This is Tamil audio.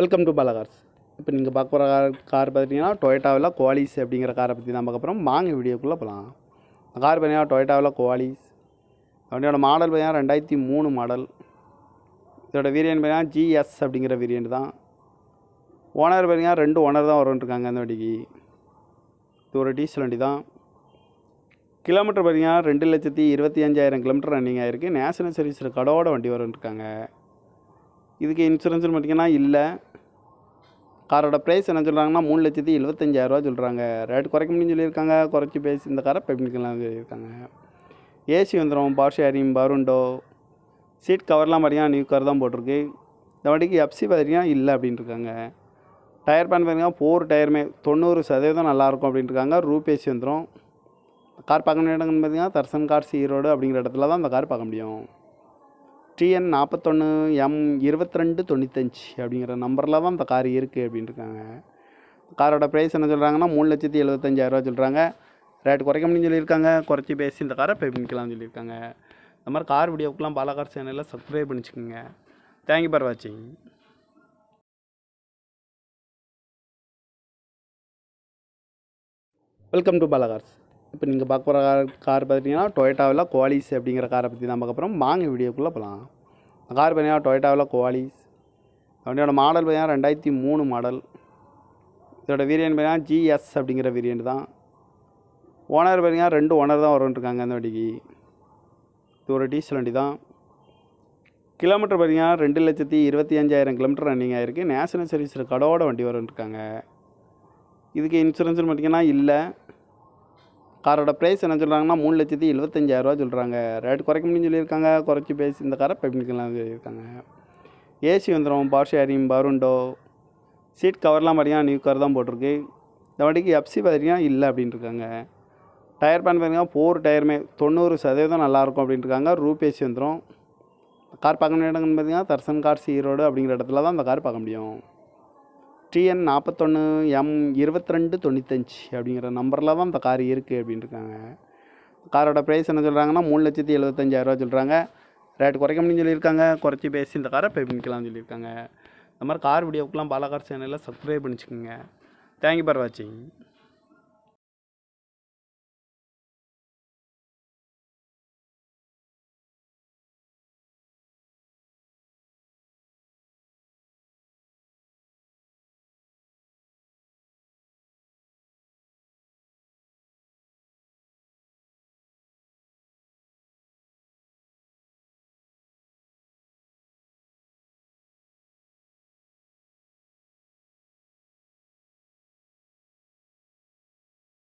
Welcome to Bala Cars. இப்போ நீங்கள் பார்க்க போகிற கார் பார்த்தீங்கன்னா டொயோட்டாவில் குவாலிஸ் அப்படிங்கிற காரை பற்றி தான் பார்க்க போகிறோம். வாங்க வீடியோக்குள்ளே போகலாம். கார் பார்த்தீங்கன்னா டொயோட்டாவில் குவாலிஸ். வண்டியோட மாடல் பார்த்தீங்கன்னா 2003 மாடல். இதோட வேரியன்ட் பார்த்தீங்கன்னா ஜிஎஸ் அப்படிங்கிற வேரியன்ட் தான். ஓனர் பார்த்தீங்கன்னா 2 ஓனர் தான் வரும்ன்ட்ருக்காங்க அந்த வண்டிக்கு. இது ஒரு டீசல் வண்டி தான். கிலோமீட்டர் பார்த்தீங்கன்னா 2,25,000 கிலோமீட்டர் ரன்னிங் ஆகிருக்கு. நேஷனல் சர்வீஸில் கடோட வண்டி வரும்ன்ட்ருக்காங்க. இதுக்கு இன்சூரன்ஸ்னு பார்த்தீங்கன்னா இல்லை. காரோட ப்ரைஸ் என்ன சொல்கிறாங்கன்னா 3,75,000 சொல்கிறாங்க. ரேட் குறைக்க முடியும்னு சொல்லியிருக்காங்க. குறைச்சி பேசி இந்த காரை பெப்னிக்கலாம் சொல்லியிருக்காங்க. ஏசி வந்துடும், பவர் ஷேரிங், பருண்டோ, சீட் கவர்லாம் பார்த்தீங்கன்னா நியூ கார் தான் போட்டிருக்கு. இந்த வண்டிக்கு எஃப்சி பார்த்தீங்கன்னா இல்லை அப்படின்ட்டுருக்காங்க. டயர் பேன் பார்த்தீங்கன்னா 4 டயருமே 90% நல்லாயிருக்கும் அப்படின்ட்டுருக்காங்க. ரூப் ஏசி வந்துடும். கார் பார்க்க வேண்டிய இடங்கள்னு பார்த்தீங்கன்னா தர்சன் கார்ஸ் ஈரோடு அப்படிங்கிற இடத்துல தான் அந்த கார் பார்க்க முடியும். TN 41M2295 அப்படிங்கிற நம்பரில் தான் இந்த கார் இருக்குது அப்படின்ட்டுருக்காங்க. காரோட ப்ரைஸ் என்ன சொல்கிறாங்கன்னா 3,75,000 சொல்கிறாங்க. ரேட் குறைக்க முடியும்னு சொல்லியிருக்காங்க. குறைச்சி பேசி இந்த காரை பெப்னிக்கலாம்னு சொல்லியிருக்காங்க. இந்த மாதிரி கார் வீடியோக்கெலாம் பாலாகார் சேனலில் சப்ஸ்கிரைப் பண்ணிச்சுக்கோங்க. தேங்க்யூ ஃபார் வாட்சிங். Welcome to Bala Cars. இப்போ நீங்கள் பார்க்க போகிற கார் பார்த்தீங்கன்னா டொயோட்டாவில் குவாலிஸ் அப்படிங்கிற காரை பற்றி தான் பார்க்க போகிறோம். வாங்க வீடியோக்குள்ளே போகலாம். கார் பார்த்தீங்கன்னா டொயோட்டாவில் குவாலிஸ். வண்டியோட மாடல் பார்த்தீங்கன்னா 2003 மாடல். இதோட வேரியன்ட் பார்த்தீங்கன்னா ஜிஎஸ் அப்படிங்கிற வேரியன்ட் தான். ஓனர் பார்த்தீங்கன்னா 2 ஓனர் தான் வரும்ன்ட்ருக்காங்க அந்த வண்டிக்கு. இது ஒரு டீசல் வண்டி தான். கிலோமீட்டர் பார்த்தீங்கன்னா 2,25,000 கிலோமீட்டர் ரன்னிங் ஆகிருக்கு. நேஷனல் சர்வீஸில் கடோட வண்டி வரும்ன்ட்ருக்காங்க. இதுக்கு இன்சூரன்ஸ்னு பார்த்தீங்கன்னா இல்லை. காரோட ப்ரைஸ் என்ன சொல்கிறாங்கன்னா 3,75,000 சொல்கிறாங்க. ரேட் குறைக்க முடியும்னு சொல்லியிருக்காங்க. குறைச்சி பேசி இந்த காரை பெப்னிக்கலாம் சொல்லியிருக்காங்க. ஏசி வந்துடும், பவர் ஷேரிங், பருண்டோ, சீட் கவர்லாம் பார்த்தீங்கன்னா நியூ கார் தான் போட்டிருக்கு. இந்த வண்டிக்கு எஃப்சி பார்த்தீங்கன்னா இல்லை அப்படின்ட்டுருக்காங்க. டயர் பேன் பார்த்தீங்கன்னா 4 டயருமே 90% நல்லாயிருக்கும் அப்படின்ட்டுருக்காங்க. ரூப் ஏசி வந்துடும். கார் பார்க்க வேண்டிய இடங்கள்னு பார்த்தீங்கன்னா தர்சன் கார்ஸ் ஈரோடு அப்படிங்கிற இடத்துல தான் அந்த கார் பார்க்க முடியும். TN 41M2295 அப்படிங்கிற நம்பரில் தான் இந்த கார் இருக்குது அப்படின்ட்டுருக்காங்க. காரோட ப்ரைஸ் என்ன சொல்கிறாங்கன்னா 3,75,000 சொல்கிறாங்க. ரேட் குறைக்க முடியும்னு சொல்லியிருக்காங்க. குறைச்சி பேசி இந்த காரை பெப்னிக்கலாம்னு சொல்லியிருக்காங்க. இந்த மாதிரி கார் வீடியோக்கெலாம் பாலாகார் சேனலில் சப்ஸ்கிரைப் பண்ணிச்சுக்கோங்க. தேங்க்யூ ஃபார் வாட்சிங்.